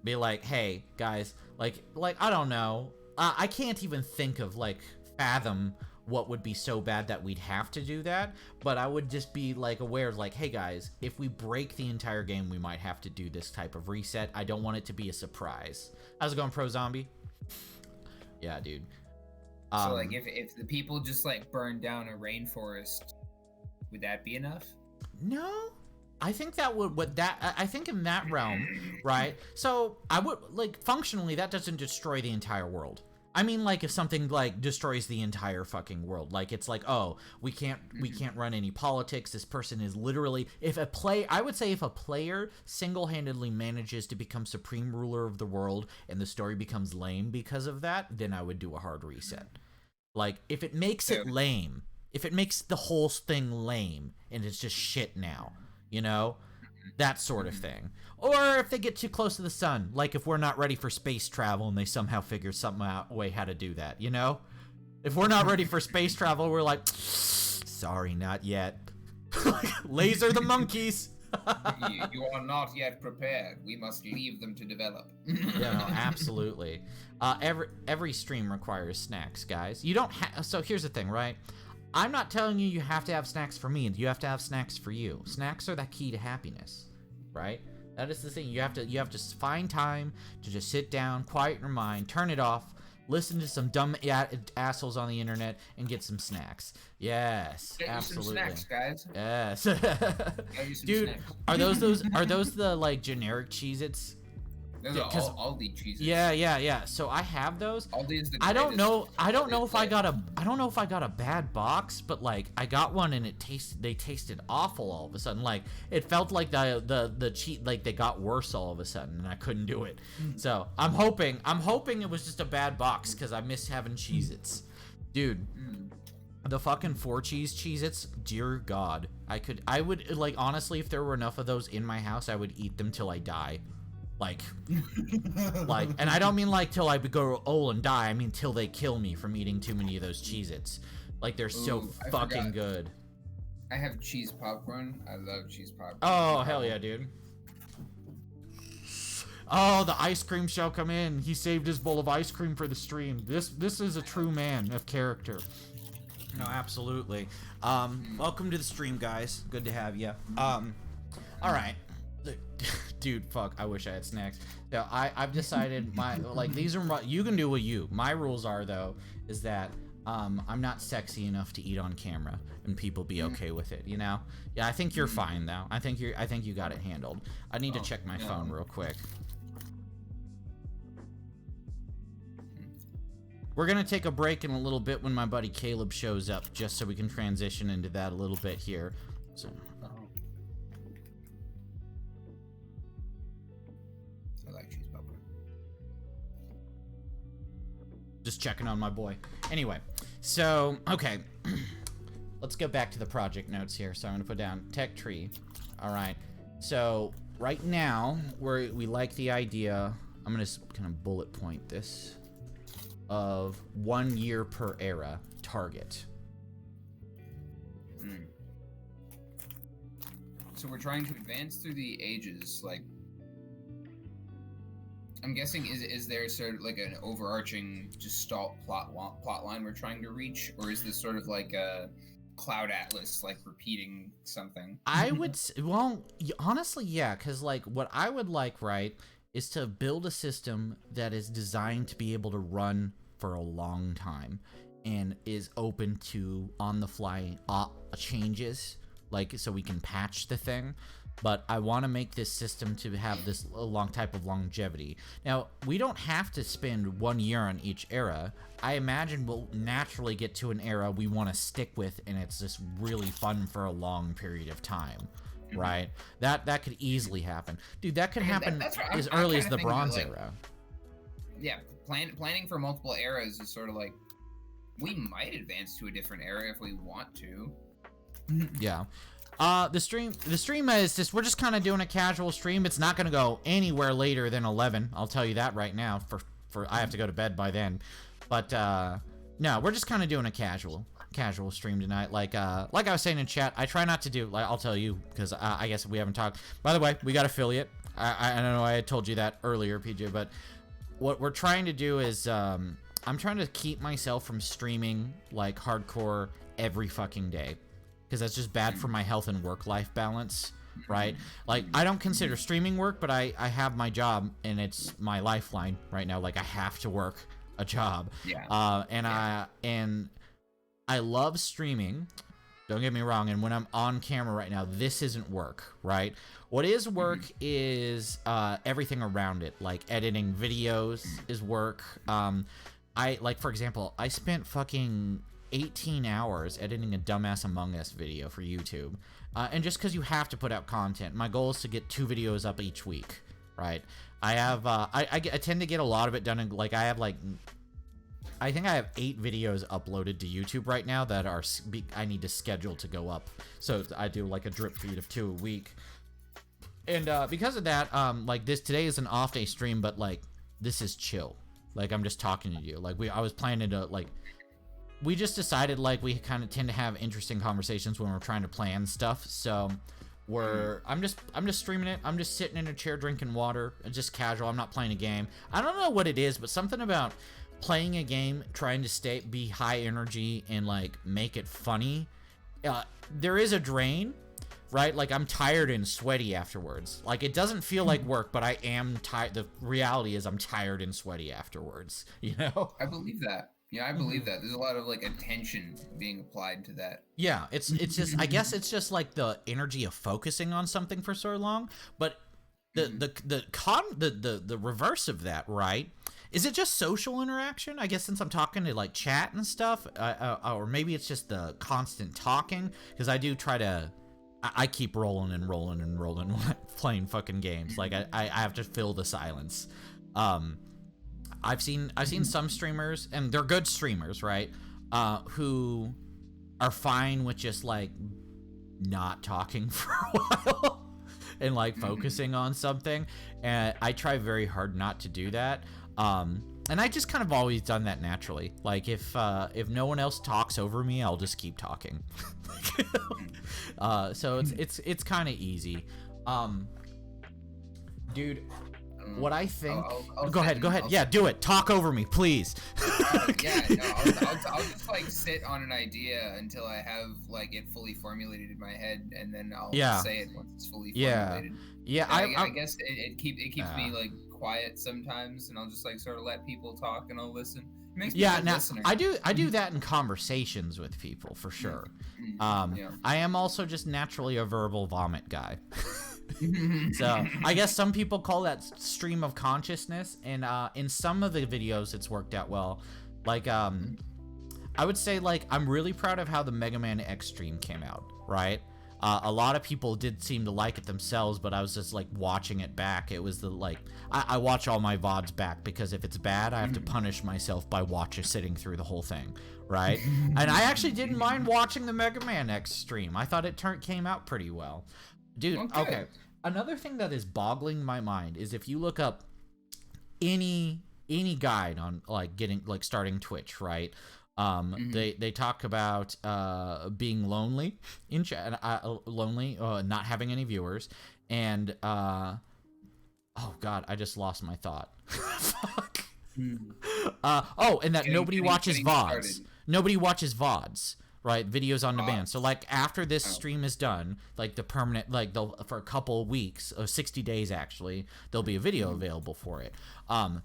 be like, hey, guys, like I don't know. I can't even think of, like, fathom what would be so bad that we'd have to do that. But I would just be, like, aware of, like, hey, guys, if we break the entire game, we might have to do this type of reset. I don't want it to be a surprise. How's it going, Pro Zombie? Yeah, dude. So, like, if the people just, like, burn down a rainforest, would that be enough? No. I think that would, I think in that realm, right? So, I would, like, functionally, that doesn't destroy the entire world. I mean, like, if something, like, destroys the entire fucking world. Like, it's like, oh, we can't run any politics. This person is literally, I would say if a player single-handedly manages to become supreme ruler of the world and the story becomes lame because of that, then I would do a hard reset. Like, if it makes it lame, if it makes the whole thing lame and it's just shit now, you know? that sort of thing. Or if they get too close to the sun, like if we're not ready for space travel and they somehow figure something out, way how to do that, you know? If we're not ready for space travel, we're like, sorry, not yet. Laser the monkeys. You are not yet prepared. We must leave them to develop. Yeah, no, absolutely. Every stream requires snacks, guys. You don't have. So here's the thing, right? I'm not telling you have to have snacks for me. You have to have snacks for you. Snacks are that key to happiness, right? That is the thing. You have to find time to just sit down, quiet your mind, turn it off, listen to some dumb assholes on the internet, and get some snacks. Yes, get absolutely. You some snacks, guys. Yes. Dude, snacks. Are those the like generic Cheez-Its? Those are Aldi Cheez-Its. Yeah. So I have those. Aldi is the I don't know if I got a bad box, but like I got one and they tasted awful all of a sudden. Like it felt like the cheat, like they got worse all of a sudden and I couldn't do it. So I'm hoping it was just a bad box because I miss having Cheez-Its. Dude. The fucking 4-cheese Cheez-Its, dear God. I would like, honestly, if there were enough of those in my house, I would eat them till I die. Like, and I don't mean like till I go old and die. I mean till they kill me from eating too many of those Cheez-Its. Like they're so fucking good. I have cheese popcorn. I love cheese popcorn. Oh hell yeah, dude. Oh, the ice cream shall come in. He saved his bowl of ice cream for the stream. This is a true man of character. No, absolutely. Welcome to the stream, guys. Good to have you. All right. Dude, fuck, I wish I had snacks. So I've decided these are you can do what my rules are though is that I'm not sexy enough to eat on camera and people be okay with it, you know? Yeah, I think you're fine though. I think you got it handled. I need to check my phone real quick. We're gonna take a break in a little bit when my buddy Caleb shows up, just so we can transition into that a little bit here. So just checking on my boy. Anyway, so okay, let's go back to the project notes here. So I'm gonna put down tech tree. All right. So right now we like the idea. I'm gonna kind of bullet point this of 1 year per era target. So we're trying to advance through the ages, like. I'm guessing is there sort of like an overarching just plot line we're trying to reach, or is this sort of like a cloud atlas, like repeating something? I would well, honestly, yeah, because like what I would like, right, is to build a system that is designed to be able to run for a long time and is open to on the fly changes, like so we can patch the thing. But I want to make this system to have this long type of longevity. Now, we don't have to spend 1 year on each era. I imagine we'll naturally get to an era we want to stick with, and it's just really fun for a long period of time, right? That could easily happen. Dude, that could happen as early as the Bronze Era. Yeah, planning for multiple eras is sort of like, we might advance to a different era if we want to. Yeah. The stream is just, we're just kind of doing a casual stream. It's not going to go anywhere later than 11. I'll tell you that right now for I have to go to bed by then. But, no, we're just kind of doing a casual stream tonight. Like I was saying in chat, I try not to do, like, I'll tell you, because I guess we haven't talked. By the way, we got affiliate. I don't know, I had told you that earlier, PJ, but what we're trying to do is, I'm trying to keep myself from streaming, like, hardcore every fucking day. Because that's just bad for my health and work-life balance, right? Like, I don't consider streaming work, but I have my job, and it's my lifeline right now. Like, I have to work a job. Yeah. And I love streaming. Don't get me wrong. And when I'm on camera right now, this isn't work, right? What is work is everything around it. Like, editing videos is work. For example, I spent fucking 18 hours editing a dumbass Among Us video for YouTube. And just because you have to put out content, my goal is to get 2 videos up each week, right? I have, I tend to get a lot of it done in, like, I think I have 8 videos uploaded to YouTube right now that I need to schedule to go up. So I do like a drip feed of 2 a week. And because of that, like this today is an off day stream, but like this is chill. Like I'm just talking to you. Like I was planning to like, we just decided like we kind of tend to have interesting conversations when we're trying to plan stuff. So I'm just streaming it. I'm just sitting in a chair drinking water, just casual. I'm not playing a game. I don't know what it is, but something about playing a game, trying to be high energy and like make it funny. There is a drain, right? Like I'm tired and sweaty afterwards. Like it doesn't feel like work, but I am tired. The reality is I'm tired and sweaty afterwards, you know? I believe that. Yeah, I believe that. There's a lot of like attention being applied to that. Yeah, it's just, I guess it's just like the energy of focusing on something for so long, but the reverse of that, right? Is it just social interaction? I guess since I'm talking to like chat and stuff, or maybe it's just the constant talking, because I do try to, I keep rolling and rolling and rolling when I'm playing fucking games. Like I have to fill the silence. I've seen some streamers, and they're good streamers, right? Who are fine with just like not talking for a while and like focusing on something. And I try very hard not to do that. And I just kind of always done that naturally. Like if no one else talks over me, I'll just keep talking. So it's kind of easy. Dude, what I think. I'll go ahead. Yeah, do it. Talk over me, please. I'll just like sit on an idea until I have like it fully formulated in my head, and then I'll say it once it's fully formulated. Yeah. I guess it keeps me like quiet sometimes, and I'll just like sort of let people talk and I'll listen. It makes me a listener. I do that in conversations with people for sure. I am also just naturally a verbal vomit guy. So I guess some people call that stream of consciousness, and in some of the videos it's worked out well. Like I would say like I'm really proud of how the Mega Man X stream came out, right? A lot of people did seem to like it themselves, but I was just like watching it back. It was the like I watch all my VODs back, because if it's bad, I have to punish myself by sitting through the whole thing, right? And I actually didn't mind watching the Mega Man X stream. I thought it came out pretty well. Dude, okay. Another thing that is boggling my mind is if you look up any guide on like starting Twitch, right? They talk about being lonely in chat, not having any viewers, and oh god, I just lost my thought. Fuck. And that nobody watches VODs. Nobody watches VODs. Right, videos on demand. So like after this stream is done, like the permanent, like for a couple of weeks, 60 days actually, there'll be a video available for it. I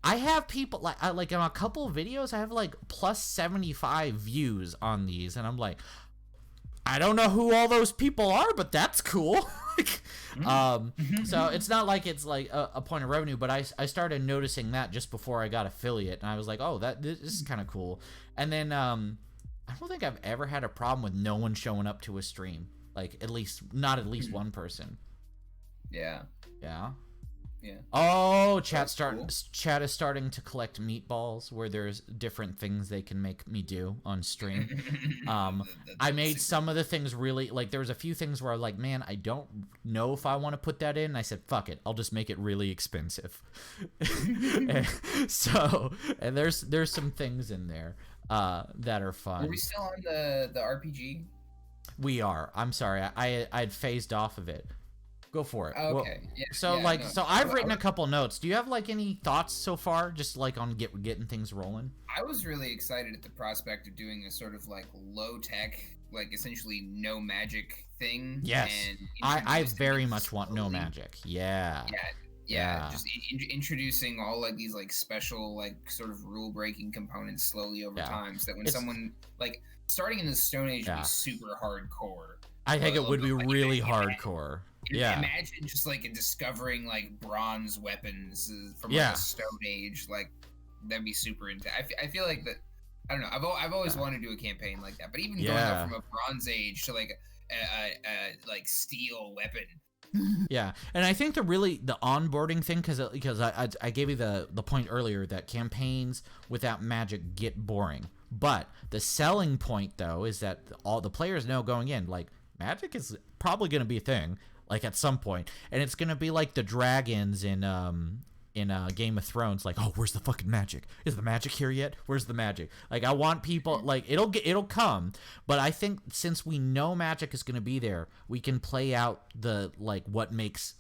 have people like in a couple of videos, I have like plus 75 views on these, and I'm like, I don't know who all those people are, but that's cool. So it's not like it's like a point of revenue, but I started noticing that just before I got affiliate, and I was like, oh, this is kind of cool. And then I don't think I've ever had a problem with no one showing up to a stream. Like not at least one person. Yeah. Yeah. Yeah. Oh, chat is starting to collect meatballs where there's different things they can make me do on stream. I made some of the things really, like there was a few things where I was like, man, I don't know if I want to put that in. And I said, fuck it, I'll just make it really expensive. and there's some things in there that are fun. Are we still on the RPG? We are. I'm sorry, I'd phased off of it. Go for it. Okay. Well, yeah. So I've written a couple notes. Do you have like any thoughts so far, just like on getting things rolling? I was really excited at the prospect of doing a sort of like low tech, like essentially no magic thing. Yes. And I very much want no magic. Yeah. Yeah. Just introducing all like these like special like sort of rule breaking components slowly over time, so that when someone like starting in the Stone Age would be super hardcore. I think it would be really hardcore. Yeah. Imagine just like discovering like bronze weapons from like the Stone Age. Like that'd be super intense. I feel like that. I don't know. I've always wanted to do a campaign like that. But even going up from a Bronze Age to like a like steel weapon. Yeah, and I think the onboarding thing, because I gave you the point earlier that campaigns without magic get boring. But the selling point though is that all the players know going in, like, magic is probably going to be a thing. like at some point, and it's gonna be like the dragons in Game of Thrones, like, oh, where's the fucking magic? Is the magic here yet? Where's the magic? Like, I want people, like, it'll come, but I think since we know magic is gonna be there, we can play out the, like, what makes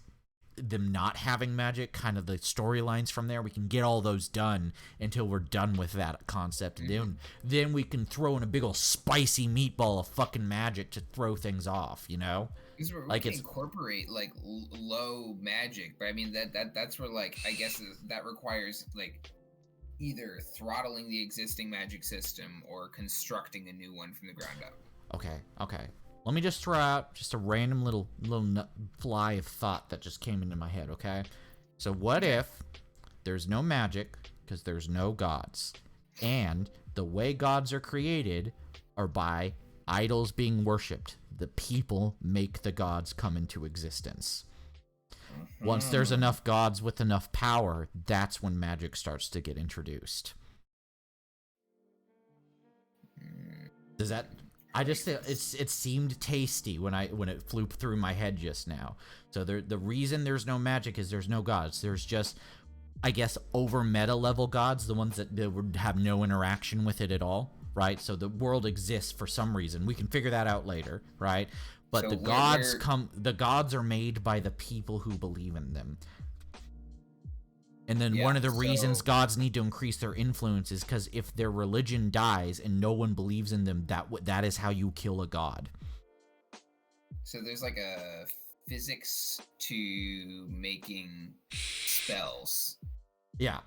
them not having magic, kind of the storylines from there. We can get all those done until we're done with that concept, and then we can throw in a big old spicy meatball of fucking magic to throw things off, you know? We Like, can it's incorporate like low magic, but I mean that's where, like, I guess that requires like either throttling the existing magic system or constructing a new one from the ground up. okay. Let me just throw out just a random little fly of thought that just came into my head, okay? So what if there's no magic because there's no gods, and the way gods are created are by idols being worshipped? The people make the gods come into existence. Once there's enough gods with enough power, that's when magic starts to get introduced. Does that... I just it seemed tasty when it flew through my head just now. So the reason there's no magic is there's no gods. There's just, I guess, over meta level gods, the ones that would have no interaction with it at all, right? So the world exists for some reason. We can figure that out later, right? But so the gods are made by the people who believe in them. And then one of the reasons gods need to increase their influence is because if their religion dies and no one believes in them, that is how you kill a god. So there's like a physics to making spells. Yeah.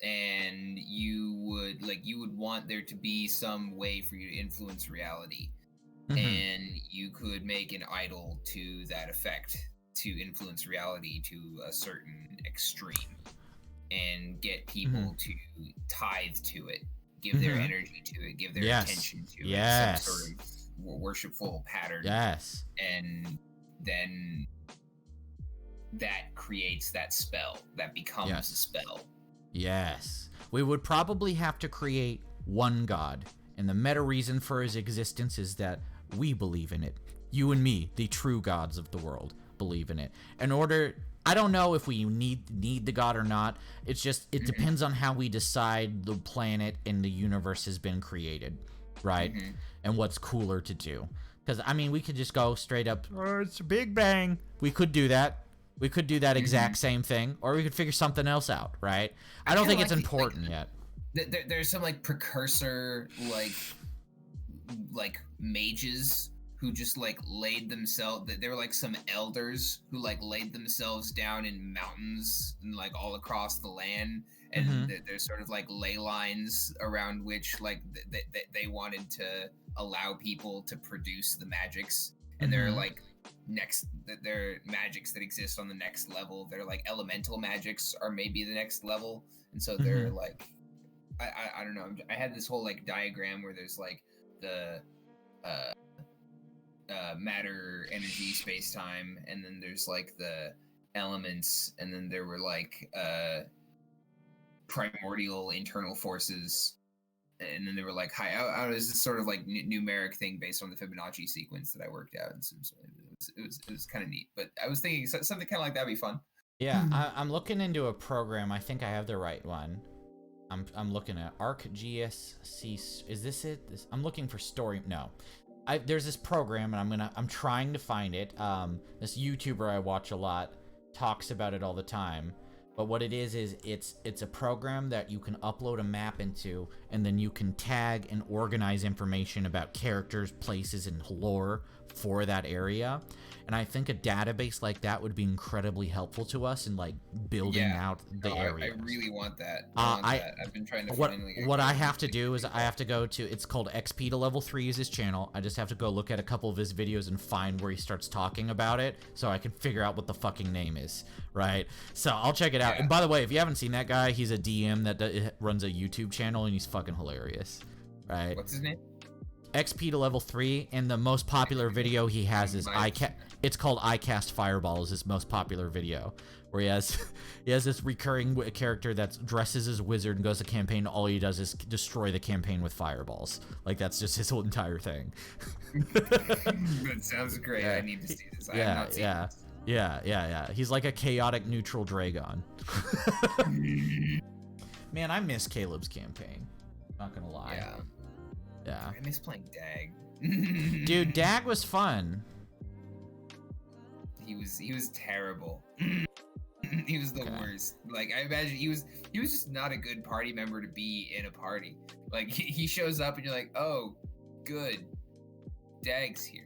And you would want there to be some way for you to influence reality. And you could make an idol to that effect, to influence reality to a certain extreme and get people to tithe to it, give their energy to it, give their attention to it, some sort of worshipful pattern. Yes. And then that creates that spell, that becomes a spell. Yes. We would probably have to create one god, and the meta reason for his existence is that we believe in it. You and me, the true gods of the world, believe in it. In order, I don't know if we need the god or not. It's just, it depends on how we decide the planet and the universe has been created, right? And what's cooler to do. Because, I mean, we could just go straight up, oh, it's a Big Bang. We could do that. We could do that exact same thing, or we could figure something else out, right? I don't think it's important yet. There's some, like, precursor, like mages who just like laid themselves, they were like some elders who like laid themselves down in mountains and like all across the land, and there's sort of like ley lines around which like they wanted to allow people to produce the magics, and they're like they're magics that exist on the next level. They're like elemental magics are maybe the next level, and so they're like I don't know, I had this whole like diagram where there's like the matter, energy, space-time, and then there's like the elements, and then there were like primordial internal forces, and then they were like high. I don't know, it's this sort of like numeric thing based on the Fibonacci sequence that I worked out, and so it was kind of neat. But I was thinking something kind of like that'd be fun. Yeah, I'm looking into a program. I think I have the right one. I'm looking at ArcGSC. Is this it? I'm looking for story. No, there's this program, and I'm trying to find it. This YouTuber I watch a lot talks about it all the time. But what it is it's a program that you can upload a map into, and then you can tag and organize information about characters, places, and lore for that area. And I think a database like that would be incredibly helpful to us in like building out the area. I really want that. I've been trying to what I have to do is I have to go to, it's called XP to level 3 is his channel. I just have to go look at a couple of his videos and find where he starts talking about it so I can figure out what the fucking name is, right? So I'll check it out. And by the way, if you haven't seen that guy, he's a DM that runs a YouTube channel, and he's fucking hilarious, right? What's his name? XP to level 3, and the most popular video he has is it's called I Cast Fireball is his most popular video, where he has this recurring character that dresses as a wizard and goes to campaign. All he does is destroy the campaign with fireballs. Like, that's just his whole entire thing. That sounds great. I need to see this. I have not seen this. Yeah. He's like a chaotic neutral Dragon. Man, I miss Caleb's campaign. Not gonna lie. Yeah. I miss playing Dag. Dude, Dag was fun. He was terrible. He was the worst. Like, I imagine he was just not a good party member to be in a party. Like, he shows up and you're like, oh, good. Dag's here.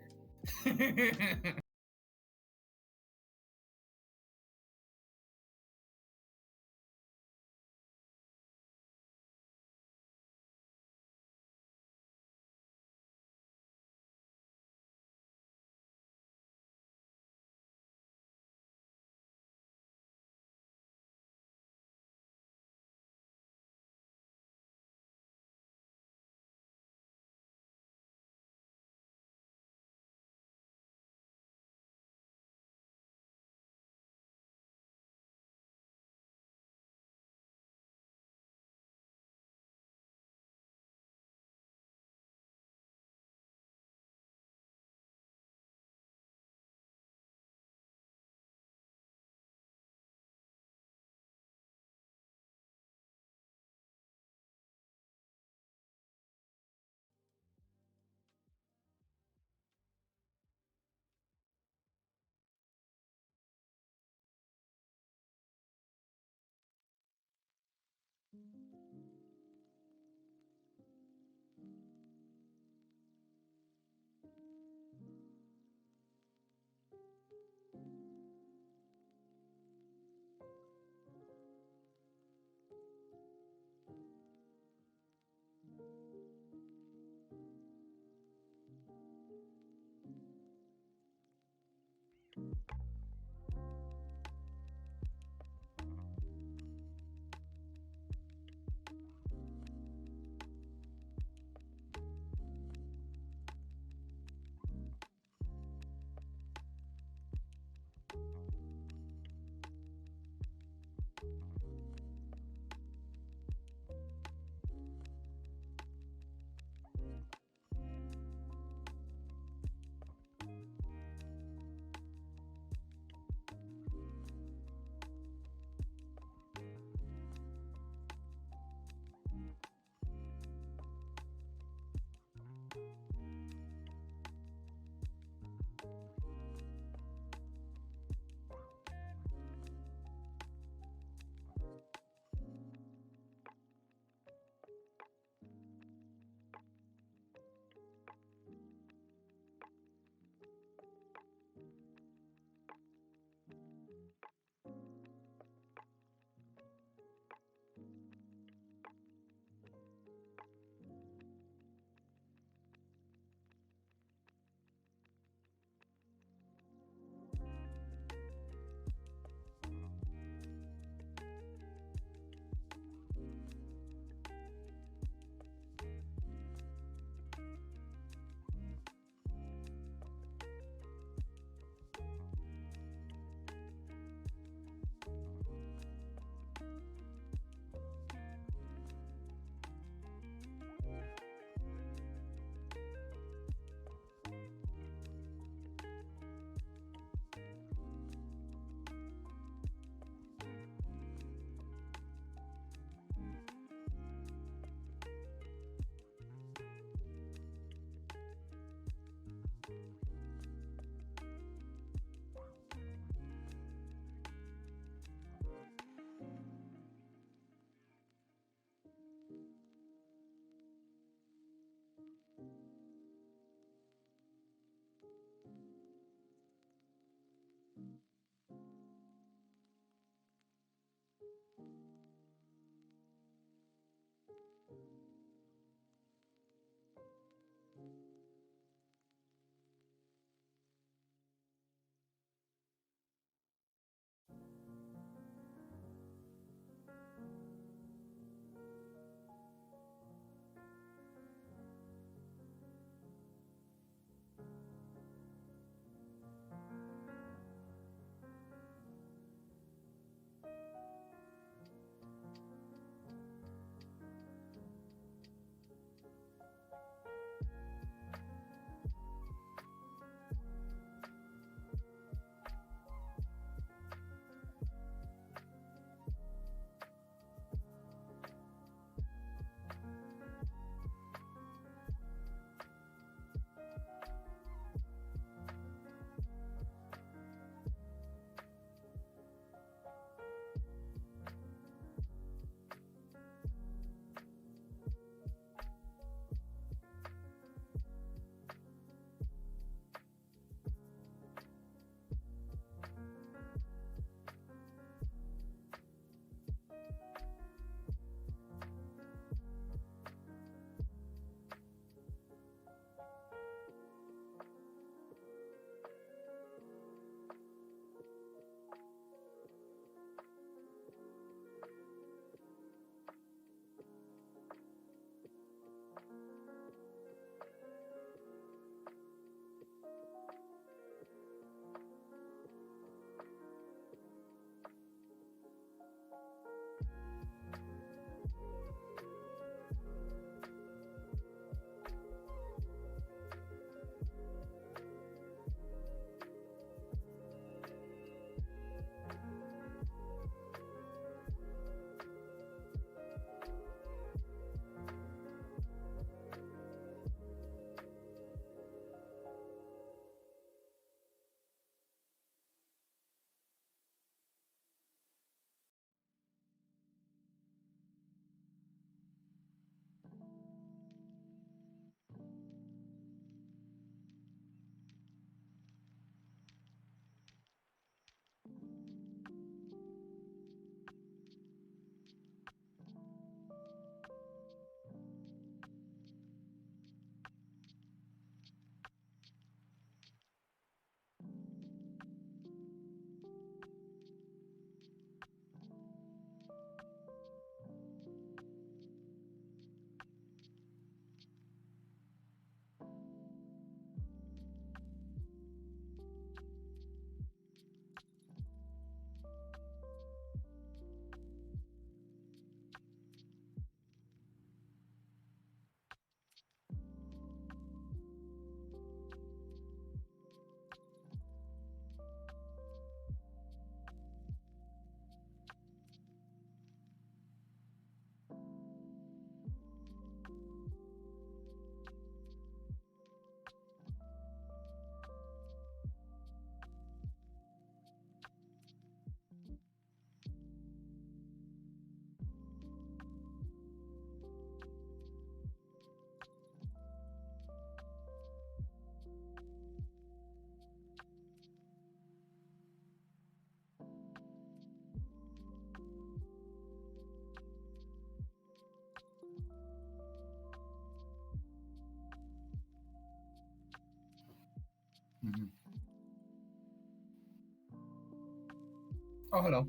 Oh, hello.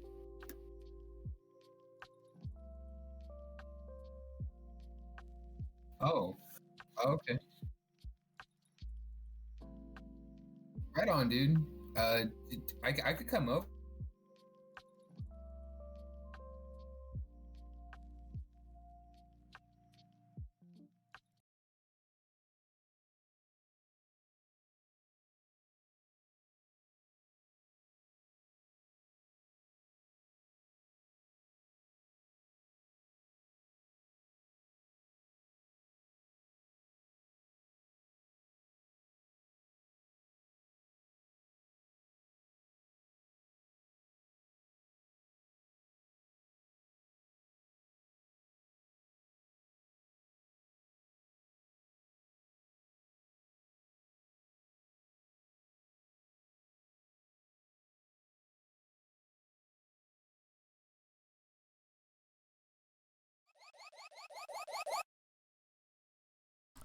Oh, okay. Right on, dude. Uh, I could come over.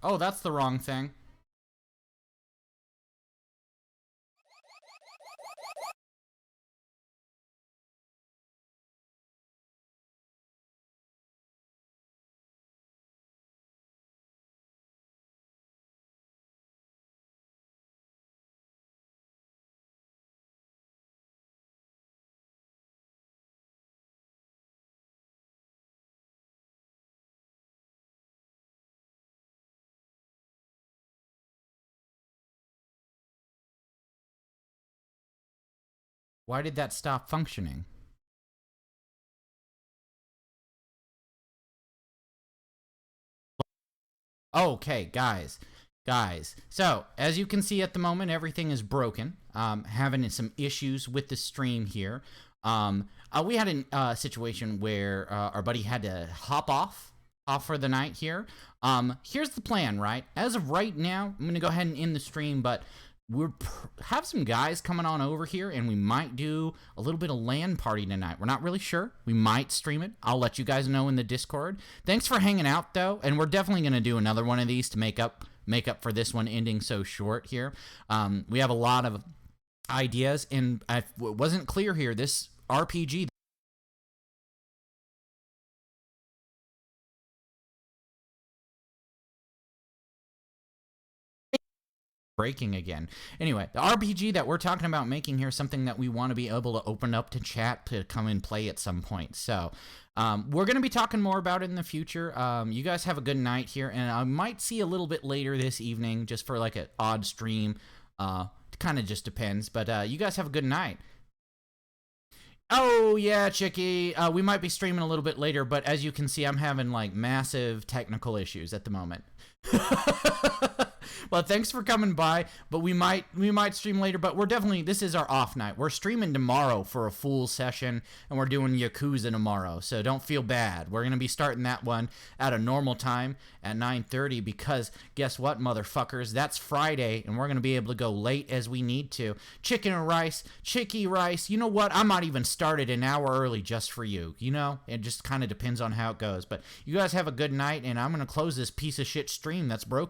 Oh, that's the wrong thing. Why did that stop functioning? Okay, guys. So, as you can see at the moment, everything is broken. Having some issues with the stream here. We had a situation where our buddy had to hop off for the night here. Here's the plan, right? As of right now, I'm gonna go ahead and end the stream, but have some guys coming on over here, and we might do a little bit of LAN party tonight. We're not really sure. We might stream it. I'll let you guys know in the Discord. Thanks for hanging out, though, and we're definitely going to do another one of these to make up for this one ending so short here. We have a lot of ideas, and it wasn't clear here. This RPG breaking again. Anyway, the RPG that we're talking about making here is something that we want to be able to open up to chat to come and play at some point. So we're going to be talking more about it in the future. You guys have a good night here, and I might see a little bit later this evening just for like an odd stream. It kind of just depends, but you guys have a good night. Oh, yeah, Chicky. We might be streaming a little bit later, but as you can see, I'm having like massive technical issues at the moment. Well, thanks for coming by, but we might stream later, but this is our off night. We're streaming tomorrow for a full session, and we're doing Yakuza tomorrow, so don't feel bad. We're going to be starting that one at a normal time at 9:30 because guess what, motherfuckers? That's Friday, and we're going to be able to go late as we need to. Chicken and rice, chicky rice. You know what? I might even start it an hour early just for you. You know, it just kind of depends on how it goes, but you guys have a good night, and I'm going to close this piece of shit stream that's broken.